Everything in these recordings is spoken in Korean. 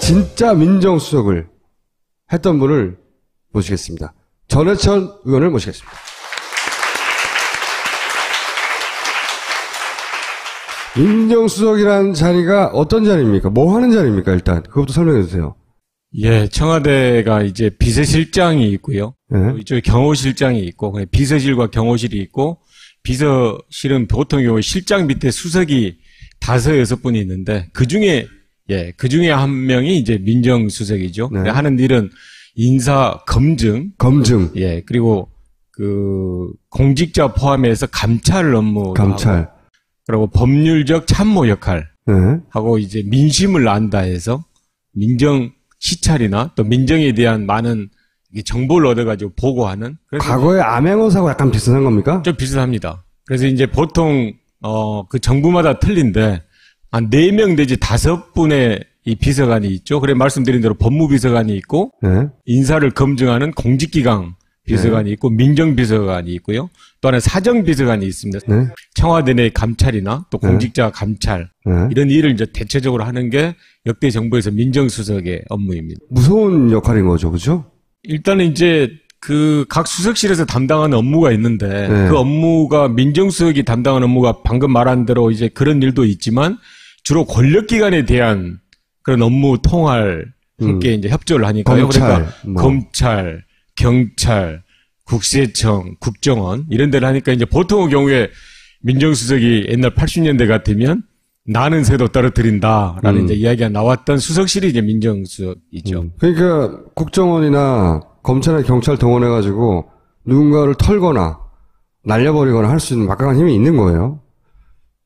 진짜 민정수석을 했던 분을 모시겠습니다. 전해철 의원을 모시겠습니다. 민정수석이라는 자리가 어떤 자리입니까? 뭐 하는 자리입니까? 일단 그것부터 설명해 주세요. 예, 청와대가 이제 비서실장이 있고요. 네. 이쪽에 경호실장이 있고, 비서실과 경호실이 있고, 비서실은 보통 경우 실장 밑에 수석이 5, 6분이 있는데, 그 중에 한 명이 이제 민정수석이죠. 네. 하는 일은 인사 검증. 예, 그리고 공직자 포함해서 감찰 업무. 감찰. 그리고 법률적 참모 역할. 네. 하고 이제 민심을 안다 해서 민정 시찰이나 또 민정에 대한 많은 정보를 얻어가지고 보고하는. 과거의 암행어사하고 약간 비슷한 겁니까? 좀 비슷합니다. 그래서 이제 보통, 그 정부마다 틀린데, 한 4명 내지 5분의 이 비서관이 있죠. 그래 말씀드린 대로 법무비서관이 있고, 네. 인사를 검증하는 공직기강 비서관이 있고, 민정비서관이 있고요. 또 하나 사정비서관이 있습니다. 네. 청와대 내 감찰이나 또 공직자 감찰, 이런 일을 이제 대체적으로 하는 게 역대 정부에서 민정수석의 업무입니다. 무서운 역할인 거죠, 그죠? 일단은 이제 각 수석실에서 담당하는 업무가 있는데, 그 업무가 민정수석이 담당하는 업무가 방금 말한 대로 이제 그런 일도 있지만, 주로 권력기관에 대한 그런 업무 통할 함께 이제 협조를 하니까요. 그러니까 검찰, 경찰, 국세청, 국정원 이런 데를 하니까 이제 보통의 경우에 민정수석이 옛날 80년대 같으면 나는 새도 떨어뜨린다라는 이제 이야기가 나왔던 수석실이 이제 민정수석이죠. 그러니까 국정원이나 검찰이나 경찰 동원해가지고 누군가를 털거나 날려버리거나 할 수 있는 막강한 힘이 있는 거예요.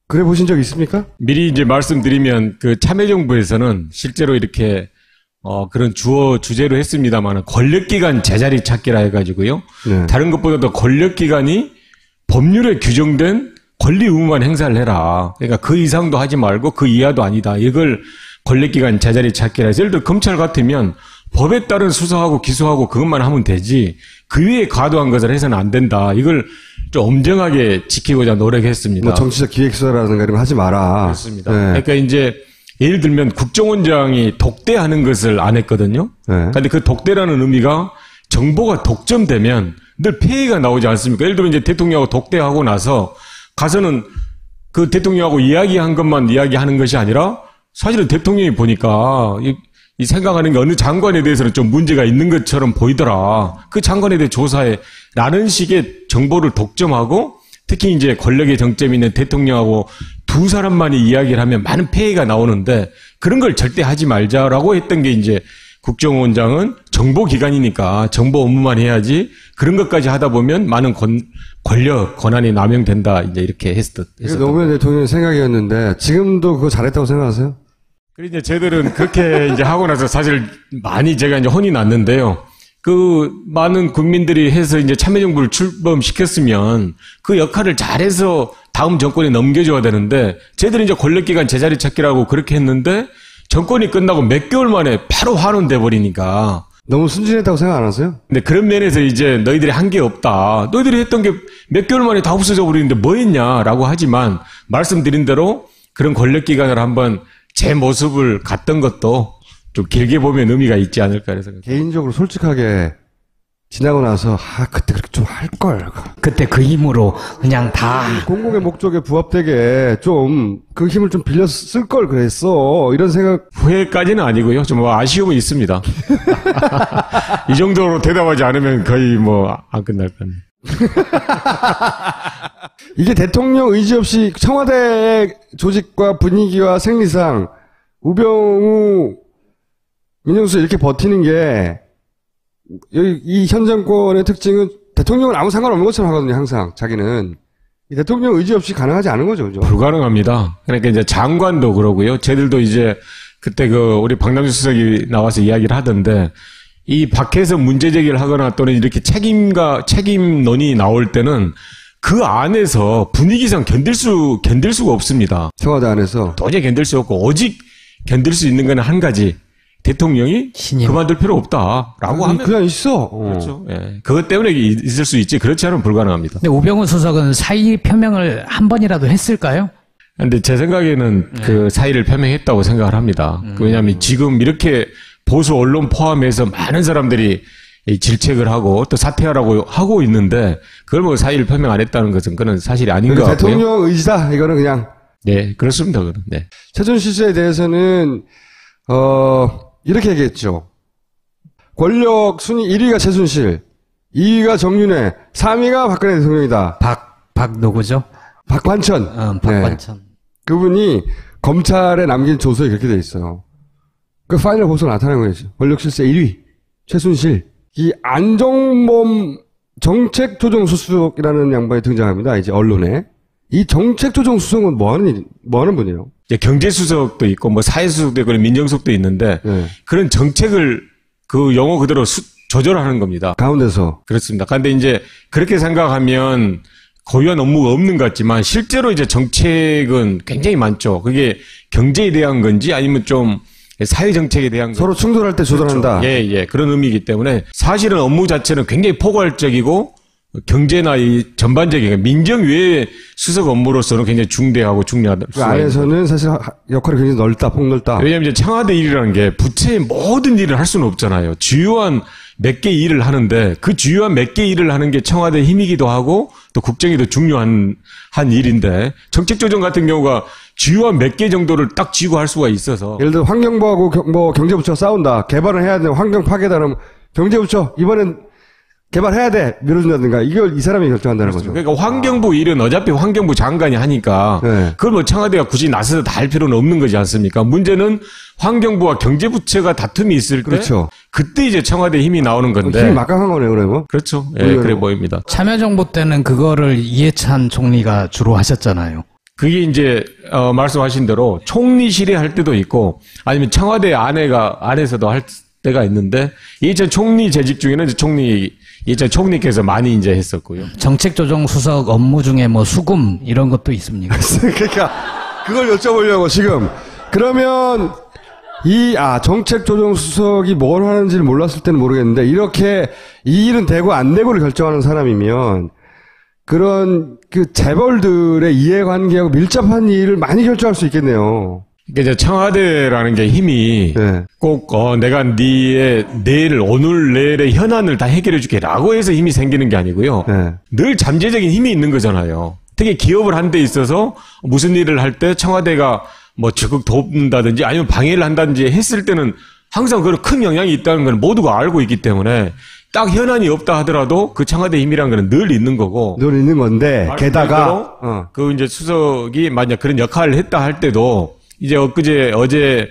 그래 보신 적 있습니까? 미리 이제 말씀드리면 참여정부에서는 실제로 이렇게 그런 주제로 했습니다만 권력기관 제자리 찾기라 해가지고요. 네. 다른 것보다도 권력기관이 법률에 규정된 권리 의무만 행사를 해라. 그러니까 그 이상도 하지 말고 그 이하도 아니다. 이걸 권력기관 제자리 찾기라 해서 예를 들어 검찰 같으면 법에 따른 수사하고 기소하고 그것만 하면 되지 그 위에 과도한 것을 해서는 안 된다. 이걸 좀 엄정하게 지키고자 노력했습니다. 뭐 정치적 기획수사라든가 이런 거 하지 마라. 그렇습니다. 네. 그러니까 이제 예를 들면 국정원장이 독대하는 것을 안 했거든요. 그런데 그 독대라는 의미가 정보가 독점되면 늘 폐해가 나오지 않습니까? 예를 들면 이제 대통령하고 독대하고 나서 가서는 그 대통령하고 이야기한 것만 이야기하는 것이 아니라 사실은 대통령이 보니까 이 생각하는 게 어느 장관에 대해서는 좀 문제가 있는 것처럼 보이더라. 그 장관에 대해 조사해. 라는 식의 정보를 독점하고 특히 이제 권력의 정점이 있는 대통령하고 두 사람만이 이야기를 하면 많은 폐해가 나오는데 그런 걸 절대 하지 말자라고 했던 게 이제 국정원장은 정보기관이니까 정보 업무만 해야지 그런 것까지 하다 보면 많은 권한이 남용된다. 이제 이렇게 했었던. 노무현 대통령의 생각이었는데 지금도 그거 잘했다고 생각하세요? 그리고 이제 저희들은 그렇게 이제 하고 나서 사실 많이 제가 이제 혼이 났는데요. 많은 국민들이 해서 이제 참여정부를 출범시켰으면 그 역할을 잘해서 다음 정권에 넘겨줘야 되는데 저희들이 이제 권력기관 제자리 찾기라고 그렇게 했는데 정권이 끝나고 몇 개월 만에 바로 환원돼 버리니까 너무 순진했다고 생각 안 하세요? 근데 그런 면에서 이제 너희들이 한 게 없다. 너희들이 했던 게 몇 개월 만에 다 없어져 버리는데 뭐 했냐라고 하지만 말씀드린 대로 그런 권력기관을 한번 제 모습을 갖던 것도 좀 길게 보면 의미가 있지 않을까 해서 개인적으로 솔직하게 지나고 나서 그때 그렇게 좀 할걸. 그때 그 힘으로 그냥 다 공공의 목적에 부합되게 좀 그 힘을 좀 빌려 쓸 걸 그랬어. 이런 생각. 후회까지는 아니고요. 좀 아쉬움은 있습니다. 이 정도로 대답하지 않으면 거의 안 끝날 것 같네요. 이게 대통령 의지 없이 청와대 조직과 분위기와 생리상 우병우 민정수석 이렇게 버티는 게 여기 이 현 정권의 특징은 대통령은 아무 상관없는 것처럼 하거든요. 항상 자기는 이 대통령 의지 없이 가능하지 않은 거죠, 그죠? 불가능합니다. 그러니까 이제 장관도 그러고요. 쟤들도 이제 그때 우리 박남주 수석이 나와서 이야기를 하던데 이 밖에서 문제 제기를 하거나 또는 이렇게 책임론이 나올 때는 그 안에서 분위기상 견딜 수가 없습니다. 청와대 안에서 도저히 견딜 수 없고 오직 견딜 수 있는 건 한 가지. 대통령이 그만둘 필요 없다라고 하면 그냥 있어. 그렇죠. 예. 그것 때문에 있을 수 있지. 그렇지 않으면 불가능합니다. 근데 우병우 수석은 사의 표명을 한 번이라도 했을까요? 근데 제 생각에는 그 사의를 표명했다고 생각을 합니다. 왜냐하면 지금 이렇게 보수 언론 포함해서 많은 사람들이 질책을 하고 또 사퇴하라고 하고 있는데 그걸 뭐 사의를 표명 안 했다는 것은 그건 사실이 아닌 것 같고요. 대통령 의지다. 이거는 그냥. 네, 그렇습니다. 그건. 네. 최순실 씨에 대해서는 이렇게 얘기했죠. 권력 순위 1위가 최순실, 2위가 정윤회, 3위가 박근혜 대통령이다. 박 누구죠? 박관천. 박관천. 네. 그분이 검찰에 남긴 조서에 그렇게 돼 있어요. 그 파일을 보서 나타난 거죠. 권력 실세 1위 최순실. 이 안정범 정책조정수석이라는 양반이 등장합니다. 이제 언론에. 이 정책조정수석은 뭐 하는 분이에요? 경제수석도 있고, 뭐 사회수석도 있고, 민정수석도 있는데, 그런 정책을 그 영어 그대로 조절하는 겁니다. 가운데서. 그렇습니다. 그런데 이제 그렇게 생각하면 고유한 업무가 없는 것 같지만, 실제로 이제 정책은 굉장히 많죠. 그게 경제에 대한 건지 아니면 좀 사회 정책에 대한 서로 충돌할 때 조절한다. 그렇죠. 예. 그런 의미이기 때문에 사실은 업무 자체는 굉장히 포괄적이고 경제나 이 전반적인 민정 외의 수석 업무로서는 굉장히 중대하고 중요하다. 그 안에서는 사실 역할이 굉장히 넓다, 폭넓다. 왜냐하면 이제 청와대 일이라는 게 부처의 모든 일을 할 수는 없잖아요. 주요한 몇 개 일을 하는데 그 주요한 몇 개 일을 하는 게 청와대 힘이기도 하고 또 국정이 더 중요한 일인데 정책조정 같은 경우가 주요한 몇 개 정도를 딱 쥐고 할 수가 있어서 예를 들어 환경부하고 경제부처가 싸운다. 개발을 해야 돼. 환경 파괴다. 그러면 경제부처 이번엔 개발해야 돼. 밀어준다든가. 이걸 이 사람이 결정한다는 거죠. 그러니까 환경부 일은 어차피 환경부 장관이 하니까 그걸 뭐 청와대가 굳이 나서서 다 할 필요는 없는 거지 않습니까? 문제는 환경부와 경제부처가 다툼이 있을 때 그렇죠. 그때 이제 청와대 힘이 나오는 건데 힘이 막강한 거네요, 그러면. 그렇죠. 예, 그래 보입니다. 참여정부 때는 그거를 이해찬 총리가 주로 하셨잖아요. 그게 이제 말씀하신 대로 총리실에 할 때도 있고 아니면 청와대 안에서도 할 때가 있는데 이전 총리 재직 중에는 이제 이전 총리께서 많이 이제 했었고요. 정책조정수석 업무 중에 뭐 수금 이런 것도 있습니까? 그러니까 그걸 여쭤보려고 지금. 그러면 정책조정수석이 뭘 하는지를 몰랐을 때는 모르겠는데 이렇게 이 일은 되고 안 되고를 결정하는 사람이면 그런 그 재벌들의 이해관계하고 밀접한 일을 많이 결정할 수 있겠네요. 그러니까 이제 청와대라는 게 힘이 꼭 내가 내일 오늘 내일의 현안을 다 해결해 줄게라고 해서 힘이 생기는 게 아니고요. 늘 잠재적인 힘이 있는 거잖아요. 특히 기업을 한 데 있어서 무슨 일을 할 때 청와대가 뭐 적극 돕는다든지 아니면 방해를 한다든지 했을 때는 항상 그런 큰 영향이 있다는 걸 모두가 알고 있기 때문에 딱 현안이 없다 하더라도 그 청와대 힘이라는 건 늘 있는 거고. 늘 있는 건데 게다가 그 이제 수석이 만약 그런 역할을 했다 할 때도 이제 어제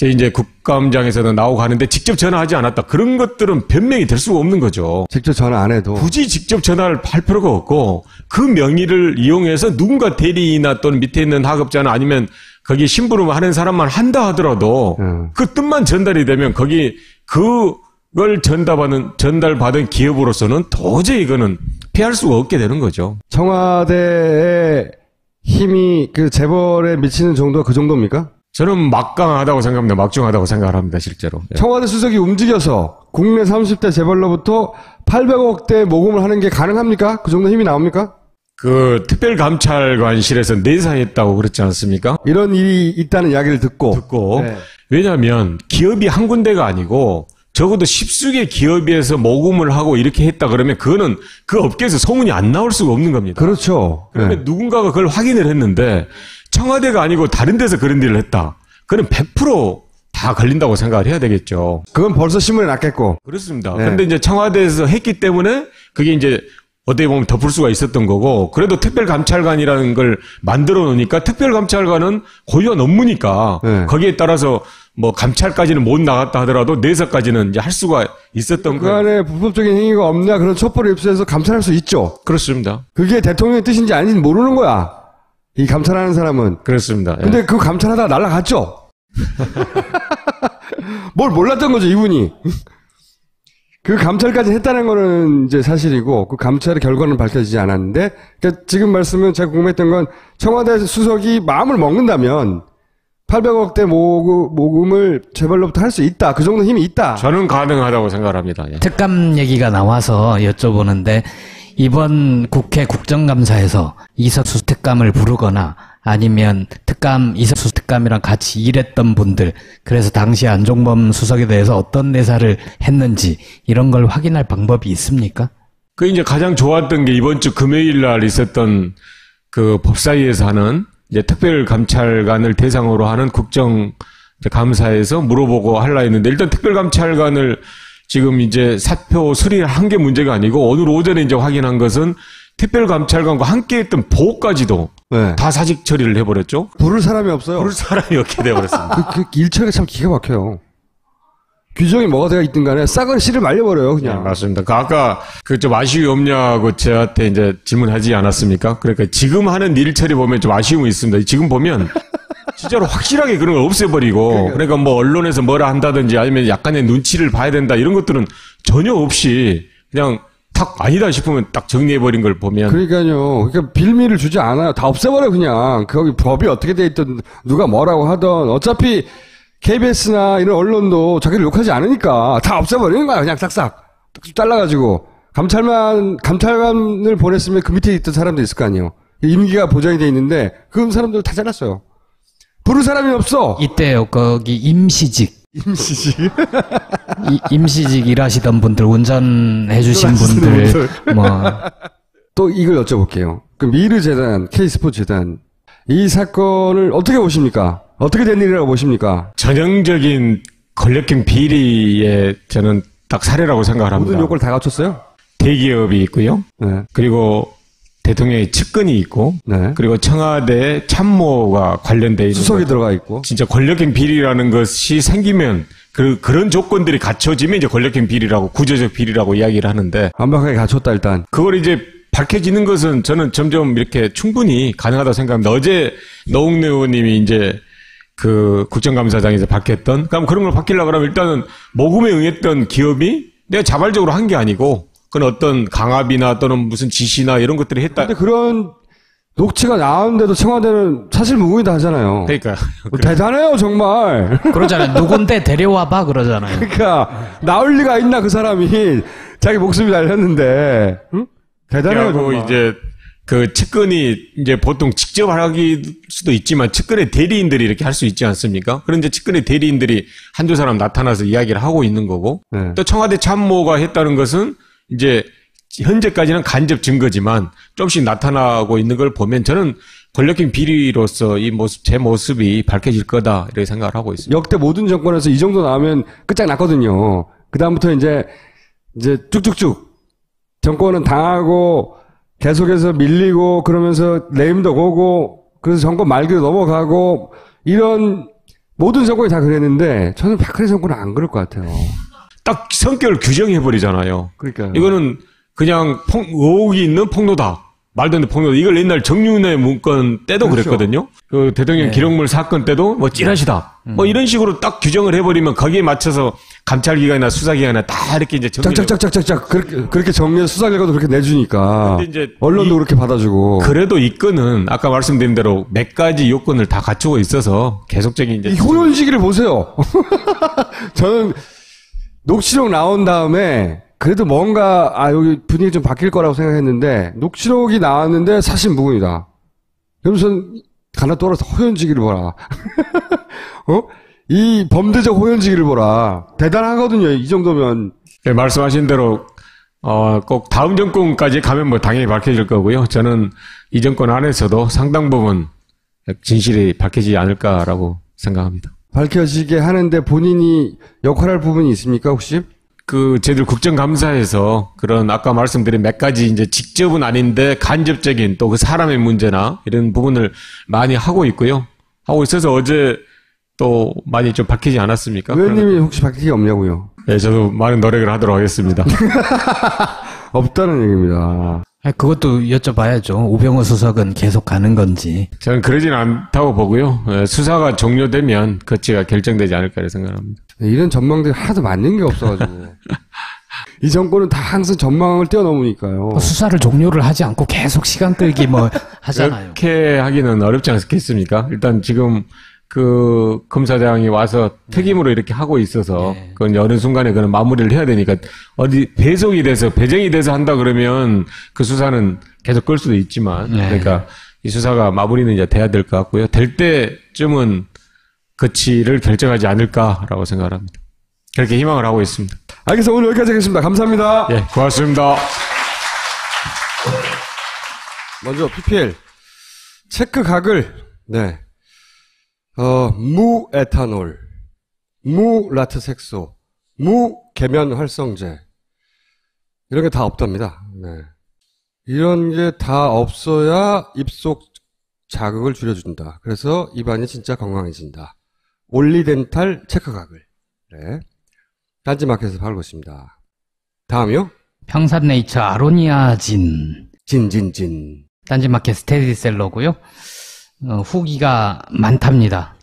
이제 국감장에서도 나오고 하는데 직접 전화하지 않았다. 그런 것들은 변명이 될 수가 없는 거죠. 직접 전화 안 해도. 굳이 직접 전화를 할 필요가 없고 그 명의를 이용해서 누군가 대리나 또는 밑에 있는 하급자나 아니면 거기 심부름 하는 사람만 한다 하더라도 그 뜻만 전달이 되면 거기 그걸 전달받은 기업으로서는 도저히 이거는 피할 수가 없게 되는 거죠. 청와대의 힘이 그 재벌에 미치는 정도가 그 정도입니까? 저는 막강하다고 생각합니다. 막중하다고 생각을 합니다. 실제로. 청와대 수석이 움직여서 국내 30대 재벌로부터 800억대 모금을 하는 게 가능합니까? 그 정도 힘이 나옵니까? 그 특별감찰관실에서 내사했다고 그랬지 않습니까? 이런 일이 있다는 이야기를 듣고. 왜냐하면 기업이 한 군데가 아니고 적어도 십수개 기업에서 모금을 하고 이렇게 했다 그러면 그거는 그 업계에서 소문이 안 나올 수가 없는 겁니다. 그렇죠. 그러면 누군가가 그걸 확인을 했는데 청와대가 아니고 다른 데서 그런 일을 했다. 그럼 100% 다 걸린다고 생각을 해야 되겠죠. 그건 벌써 신문에 났겠고. 그렇습니다. 그런데 이제 청와대에서 했기 때문에 그게 이제 어떻게 보면 덮을 수가 있었던 거고, 그래도 특별감찰관이라는 걸 만들어 놓으니까 특별감찰관은 고유한 업무니까 거기에 따라서 뭐 감찰까지는 못 나갔다 하더라도 내사까지는 이제 할 수가 있었던 거예요. 그 안에 불법적인 행위가 없냐 그런 첩보를 입수해서 감찰할 수 있죠. 그렇습니다. 그게 대통령의 뜻인지 아닌지 모르는 거야. 이 감찰하는 사람은. 그렇습니다. 근데 그 감찰하다가 날아갔죠. 뭘 몰랐던 거죠, 이분이. 그 감찰까지 했다는 거는 이제 사실이고, 그 감찰의 결과는 밝혀지지 않았는데, 그러니까 지금 말씀은 제가 궁금했던 건 청와대 수석이 마음을 먹는다면 800억대 모금을 재벌로부터 할 수 있다. 그 정도 힘이 있다. 저는 가능하다고 생각을 합니다. 예. 특감 얘기가 나와서 여쭤보는데 이번 국회 국정감사에서 이석수 특감을 부르거나 아니면 이석수 특감이랑 같이 일했던 분들, 그래서 당시 안종범 수석에 대해서 어떤 내사를 했는지 이런 걸 확인할 방법이 있습니까? 그 이제 가장 좋았던 게 이번 주 금요일 날 있었던 그 법사위에서 하는 이제 특별감찰관을 대상으로 하는 국정감사에서 물어보고 하려 했는데, 일단 특별감찰관을 지금 이제 사표 수리를 한 게 문제가 아니고 오늘 오전에 이제 확인한 것은 특별감찰관과 함께 했던 보호까지도 네. 다 사직 처리를 해버렸죠. 부를 사람이 없어요. 부를 사람이 없게 돼버렸습니다. 그 일처리가 참 기가 막혀요. 규정이 뭐가 되어 있든 간에 싹을 씨를 말려버려요, 그냥. 네, 맞습니다. 아까 그 좀 아쉬움이 없냐고 저한테 이제 질문하지 않았습니까? 그러니까 지금 하는 일 처리 보면 좀 아쉬움이 있습니다. 지금 보면 진짜로 확실하게 그런 걸 없애버리고, 그러니까 뭐 언론에서 뭐라 한다든지 아니면 약간의 눈치를 봐야 된다 이런 것들은 전혀 없이 그냥 딱 아니다 싶으면 딱 정리해버린 걸 보면. 그러니까요. 그러니까 빌미를 주지 않아요. 다 없애버려, 그냥. 거기 법이 어떻게 돼 있든 누가 뭐라고 하든 어차피 KBS나 이런 언론도 자기를 욕하지 않으니까 다 없애버리는 거야. 그냥 싹싹 잘라가지고. 감찰관을 보냈으면 그 밑에 있던 사람도 있을 거 아니에요. 임기가 보장이 돼 있는데 그런 사람들 다 잘랐어요. 부를 사람이 없어. 이때요, 거기 임시직 일하시던 분들, 운전해주신 분들, 또 이걸 여쭤볼게요. 그 미르재단, K스포츠재단, 이 사건을 어떻게 보십니까? 어떻게 된 일이라고 보십니까? 전형적인 권력형 비리의 저는 딱 사례라고 생각을 합니다. 모든 요건을 다 갖췄어요? 대기업이 있고요. 네. 그리고 대통령의 측근이 있고, 네. 그리고 청와대 참모가 관련돼 있는 수석이 들어가 있고, 진짜 권력형 비리라는 것이 생기면 그런 조건들이 갖춰지면 이제 권력형 비리라고, 구조적 비리라고 이야기를 하는데, 완벽하게 갖췄다 일단. 그걸 이제 밝혀지는 것은 저는 점점 이렇게 충분히 가능하다고 생각합니다. 어제 노웅래 의원님이 이제 그 국정감사장에서 밝혔던, 그럼 그런 걸 밝히려고 하면 일단은 모금에 응했던 기업이 내가 자발적으로 한 게 아니고 그건 어떤 강압이나 또는 무슨 지시나 이런 것들을 했다. 근데 그런 녹취가 나왔는데도 청와대는 사실 무근이다 하잖아요. 그러니까 대단해요 정말. 그러잖아요. 누군데 데려와봐 그러잖아요. 그러니까 나올 리가 있나 그 사람이 자기 목숨이 달렸는데. 응? 대단해요 정말. 이제 그 측근이 이제 보통 직접 하기 수도 있지만 측근의 대리인들이 이렇게 할 수 있지 않습니까? 그런 이제 측근의 대리인들이 한두 사람 나타나서 이야기를 하고 있는 거고, 네. 또 청와대 참모가 했다는 것은 이제 현재까지는 간접 증거지만 조금씩 나타나고 있는 걸 보면 저는 권력형 비리로서 이 모습, 제 모습이 밝혀질 거다 이렇게 생각을 하고 있습니다. 역대 모든 정권에서 이 정도 나오면 끝장났거든요. 그 다음부터 이제 쭉쭉쭉 정권은 당하고 계속해서 밀리고 그러면서 레임덕 오고 그래서 정권 말기로 넘어가고 이런 모든 정권이 다 그랬는데 저는 박근혜 정권은 안 그럴 것 같아요. 딱 성격을 규정해버리잖아요. 그러니까 이거는 그냥 의혹이 있는 폭로다. 말도 안 되는 폭로다. 이걸 옛날 정윤회 문건 때도 그렇죠. 그랬거든요. 그 대통령 네. 기록물 사건 때도 뭐 찌라시다. 뭐 이런 식으로 딱 규정을 해버리면 거기에 맞춰서 감찰기관이나 수사기관이나 다 이렇게 이제 짝짝짝짝짝 그렇게 정리해서 수사 결과도 그렇게 내주니까 근데 이제 언론도 그렇게 받아주고 그래도 이 건은 아까 말씀드린 대로 몇 가지 요건을 다 갖추고 있어서 계속적인 이제 이 효연지기를 보세요. 저는 녹취록 나온 다음에 그래도 뭔가 여기 분위기 좀 바뀔 거라고 생각했는데 녹취록이 나왔는데 사실 무근이다. 그러면서 가나 떨어서 호연지기를 보라. 이 범죄적 호연지기를 보라. 대단하거든요. 이 정도면. 네, 말씀하신 대로 꼭 다음 정권까지 가면 뭐 당연히 밝혀질 거고요. 저는 이 정권 안에서도 상당 부분 진실이 밝혀지지 않을까라고 생각합니다. 밝혀지게 하는데 본인이 역할할 부분이 있습니까, 혹시? 저희들 국정감사에서 그런 아까 말씀드린 몇 가지 이제 직접은 아닌데 간접적인 또 그 사람의 문제나 이런 부분을 많이 하고 있고요. 하고 있어서 어제 또 많이 좀 밝히지 않았습니까? 의원님이 혹시 밝히기 없냐고요? 네, 저도 많은 노력을 하도록 하겠습니다. 없다는 얘기입니다. 그것도 여쭤봐야죠. 우병우 수석은 계속 가는 건지. 저는 그러진 않다고 보고요. 수사가 종료되면 거치가 결정되지 않을까 생각합니다. 이런 전망들이 하나도 맞는 게 없어가지고. 이 정권은 다 항상 전망을 뛰어넘으니까요. 수사를 종료를 하지 않고 계속 시간 끌기 하잖아요. 그렇게 하기는 어렵지 않겠습니까? 일단 지금 그 검사장이 와서 특임으로 이렇게 하고 있어서 네. 그건 어느 순간에 그는 마무리를 해야 되니까 어디 배정이 돼서 한다 그러면 그 수사는 계속 끌 수도 있지만 네. 그러니까 이 수사가 마무리는 이제 돼야 될 것 같고요. 될 때쯤은 거치를 결정하지 않을까라고 생각을 합니다. 그렇게 희망을 하고 있습니다. 알겠습니다. 오늘 여기까지 하겠습니다. 감사합니다. 예, 고맙습니다. 먼저 PPL 체크각을 네. 무에탄올, 무라트색소, 무계면활성제 이런 게 다 없답니다. 네. 이런 게 다 없어야 입속 자극을 줄여준다. 그래서 입안이 진짜 건강해진다. 올리덴탈 체크각을 네. 딴지마켓에서 팔고 있습니다. 다음이요? 평산네이처 아로니아진. 진진진. 딴지마켓 스테디셀러고요. 후기가 많답니다.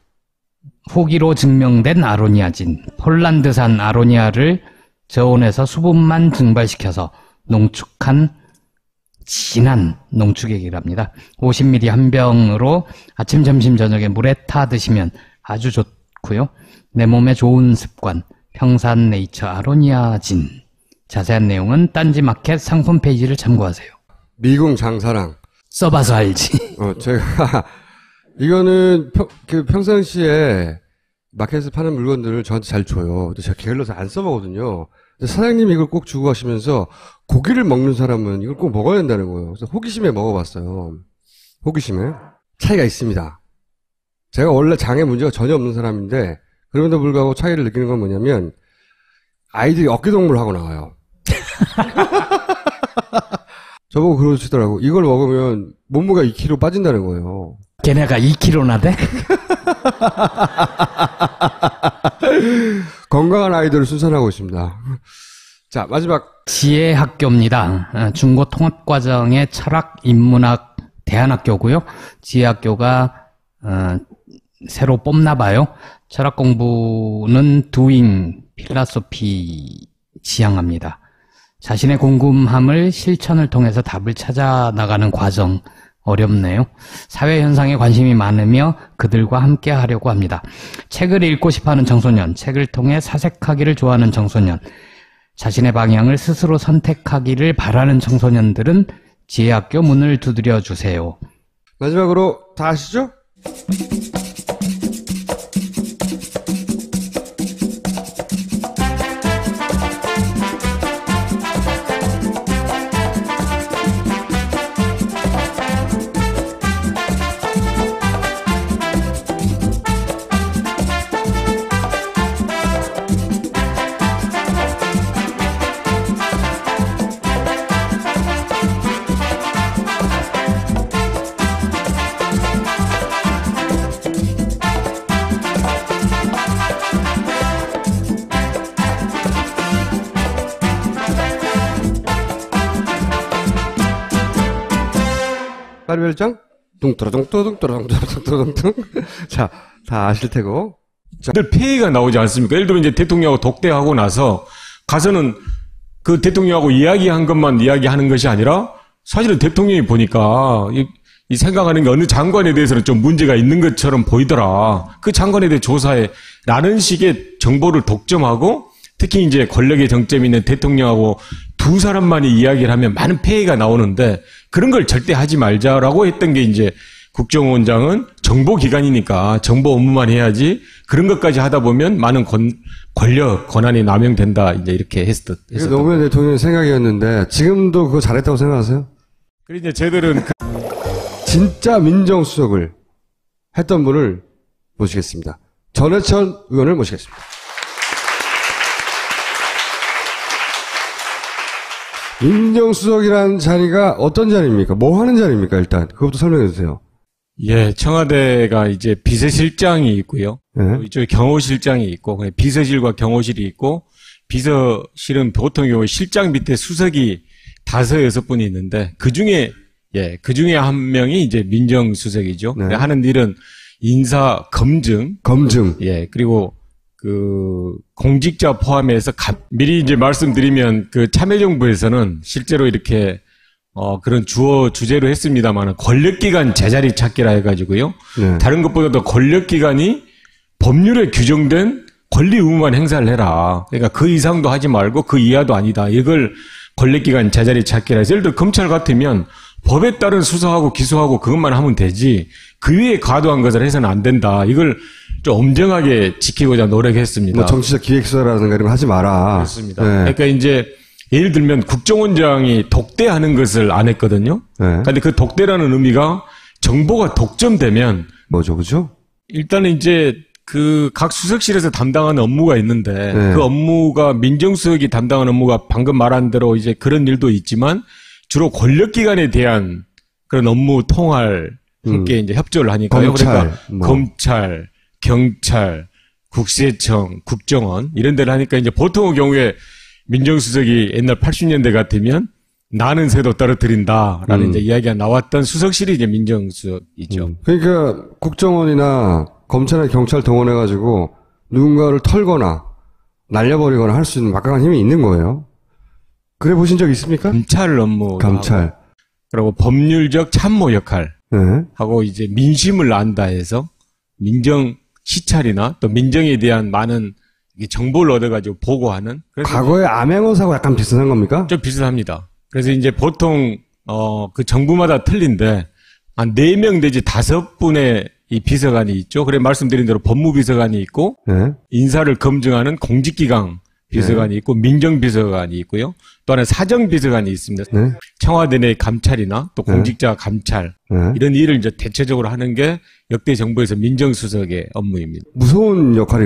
후기로 증명된 아로니아진. 폴란드산 아로니아를 저온에서 수분만 증발시켜서 농축한 진한 농축액이랍니다. 50ml 한 병으로 아침, 점심, 저녁에 물에 타 드시면 아주 좋고요. 내 몸에 좋은 습관. 평산네이처 아로니아진. 자세한 내용은 딴지마켓 상품 페이지를 참고하세요. 미궁 장사랑. 써봐서 알지. 제가 이거는 평상시에 마켓에서 파는 물건들을 저한테 잘 줘요. 근데 제가 게을러서 안 써보거든요. 근데 사장님이 이걸 꼭 주고 가시면서 고기를 먹는 사람은 이걸 꼭 먹어야 된다는 거예요. 그래서 호기심에 먹어봤어요. 호기심에. 차이가 있습니다. 제가 원래 장에 문제가 전혀 없는 사람인데 그럼에도 불구하고 차이를 느끼는 건 뭐냐면 아이들이 어깨동무를 하고 나와요. 저보고 그러시더라고. 이걸 먹으면 몸무게가 2kg 빠진다는 거예요. 걔네가 2kg나 돼? 건강한 아이들을 순산하고 있습니다. 자, 마지막. 지혜학교입니다. 중고 통합과정의 철학, 인문학 대안학교고요. 지혜학교가 새로 뽑나 봐요. 철학 공부는 doing 필라소피 지향합니다. 자신의 궁금함을 실천을 통해서 답을 찾아 나가는 과정. 어렵네요. 사회현상에 관심이 많으며 그들과 함께 하려고 합니다. 책을 읽고 싶어하는 청소년, 책을 통해 사색하기를 좋아하는 청소년, 자신의 방향을 스스로 선택하기를 바라는 청소년들은 지혜학교 문을 두드려 주세요. 마지막으로 다 아시죠? 파리별장 뚱뚜라뚱뚜뚱뚜라뚱뚜라뚱뚜 자, 다 아실 테고. 자. 늘 폐해가 나오지 않습니까? 예를 들면 이제 대통령하고 독대하고 나서 가서는 그 대통령하고 이야기한 것만 이야기하는 것이 아니라 사실은 대통령이 보니까 이 생각하는 게 어느 장관에 대해서는 좀 문제가 있는 것처럼 보이더라. 그 장관에 대해 조사해. 라는 식의 정보를 독점하고 특히 이제 권력의 정점이 있는 대통령하고 두 사람만이 이야기를 하면 많은 폐해가 나오는데 그런 걸 절대 하지 말자라고 했던 게 이제 국정원장은 정보기관이니까 정보 업무만 해야지 그런 것까지 하다 보면 많은 권력, 권한이 남용된다. 이제 이렇게 했었던. 노무현 대통령의 생각이었는데 지금도 그거 잘했다고 생각하세요? 그리고 이제 저희들은 진짜 민정수석을 했던 분을 모시겠습니다. 전해천 의원을 모시겠습니다. 민정수석이라는 자리가 어떤 자리입니까? 뭐 하는 자리입니까? 일단 그것부터 설명해 주세요. 예, 청와대가 이제 비서실장이 있고요. 네. 이쪽에 경호실장이 있고, 비서실과 경호실이 있고, 비서실은 보통 경우 실장 밑에 수석이 5, 6분이 있는데, 그 중에 한 명이 이제 민정수석이죠. 네. 하는 일은 인사 검증. 예, 그리고 공직자 포함해서 미리 이제 말씀드리면 참여정부에서는 실제로 이렇게 그런 주제로 했습니다만 권력기관 제자리 찾기라 해가지고요. 네. 다른 것보다도 권력기관이 법률에 규정된 권리 의무만 행사를 해라. 그러니까 그 이상도 하지 말고 그 이하도 아니다. 이걸 권력기관 제자리 찾기라 해서 예를 들어 검찰 같으면 법에 따른 수사하고 기소하고 그것만 하면 되지 그 위에 과도한 것을 해서는 안 된다. 이걸 좀 엄정하게 지키고자 노력했습니다. 뭐 정치적 기획수사라든가 이런 거 하지 마라. 그렇습니다. 네. 그러니까 이제 예를 들면 국정원장이 독대하는 것을 안 했거든요. 그런데 네. 그 독대라는 의미가 정보가 독점되면 뭐죠, 그죠? 일단은 이제 그 각 수석실에서 담당하는 업무가 있는데 네. 그 업무가 민정수석이 담당하는 업무가 방금 말한 대로 이제 그런 일도 있지만 주로 권력기관에 대한 그런 업무 통할 함께 이제 협조를 하니까요. 그러니까 검찰, 경찰, 국세청, 국정원 이런 데를 하니까 이제 보통의 경우에 민정수석이 옛날 80년대 같으면 나는 새도 떨어뜨린다라는 이제 이야기가 나왔던 수석실이 이제 민정수석이죠. 그러니까 국정원이나 검찰이나 경찰 동원해가지고 누군가를 털거나 날려버리거나 할 수 있는 막강한 힘이 있는 거예요. 그래 보신 적 있습니까? 감찰 업무. 감찰. 그리고 법률적 참모 역할. 네. 하고 이제 민심을 안다 해서 민정 시찰이나 또 민정에 대한 많은 정보를 얻어가지고 보고하는. 과거의 암행어사하고 약간 비슷한 겁니까? 좀 비슷합니다. 그래서 이제 보통 그 정부마다 틀린데 한 4명 내지 5분의 이 비서관이 있죠. 그래 말씀드린 대로 법무비서관이 있고 네. 인사를 검증하는 공직기강 비서관이 네. 있고 민정비서관이 있고요. 또 하나 사정비서관이 있습니다. 네. 청와대 내 감찰이나 또 공직자 감찰 이런 일을 이제 대체적으로 하는 게 역대 정부에서 민정수석의 업무입니다. 무서운 역할인